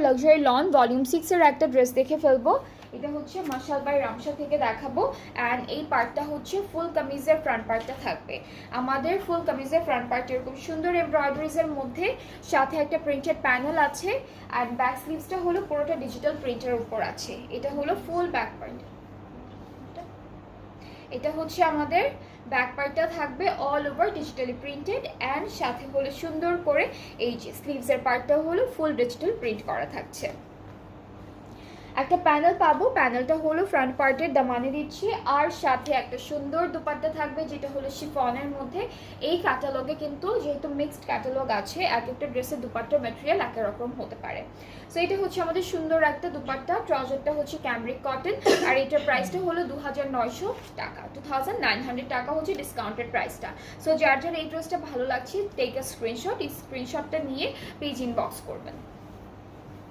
Luxury loan volume 6 এর একটা dress দেখে ফেলবো। এটা হচ্ছে মাশাল বাই রামসা থেকে দেখাবো। অ্যান্ড এই পার্টটা হচ্ছে ফুল কামিজের ফ্রন্ট পার্টটা থাকবে। আমাদের ফুল কামিজের ফ্রন্ট পার্ট এরকম সুন্দর এমব্রয়ডারিজের মধ্যে, সাথে একটা প্রিন্টেড প্যানেল আছে। অ্যান্ড ব্যাক স্লিভসটা হলো পুরোটা ডিজিটাল প্রিন্টের উপর আছে। এটা হলো ফুল ব্যাক পার্ট। এটা হচ্ছে আমাদের ব্যাক পার্টটা থাকবে all over digitally printed, and সাথে হলো সুন্দর করে এই যে স্লিভসের পার্টটা হলো ফুল ডিজিটাল প্রিন্ট করা থাকছে। একটা প্যানেল পাবো, প্যানেলটা হলো ফ্রন্ট পার্টের দামানে দিচ্ছি, আর সাথে একটা সুন্দর দুপাট্টা থাকবে যেটা হলো শিফনের মধ্যে। এই ক্যাটালগে কিন্তু যেহেতু মিক্সড ক্যাটালগ আছে, এক একটা ড্রেসের দুপাট্টার ম্যাটেরিয়াল এক রকম হতে পারে। সো এটা হচ্ছে আমাদের সুন্দর একটা দুপাট্টা। ট্রাউজারটা হচ্ছে ক্যামরিক কটন, আর এটার প্রাইসটা হলো 2900 টাকা, 2900 টাকা হচ্ছে ডিসকাউন্টেড প্রাইসটা। সো যার যার এই ড্রেসটা ভালো লাগছে টেক আ স্ক্রিনশট, এই স্ক্রিনশটটা নিয়ে পেজ ইনবক্স করবেন।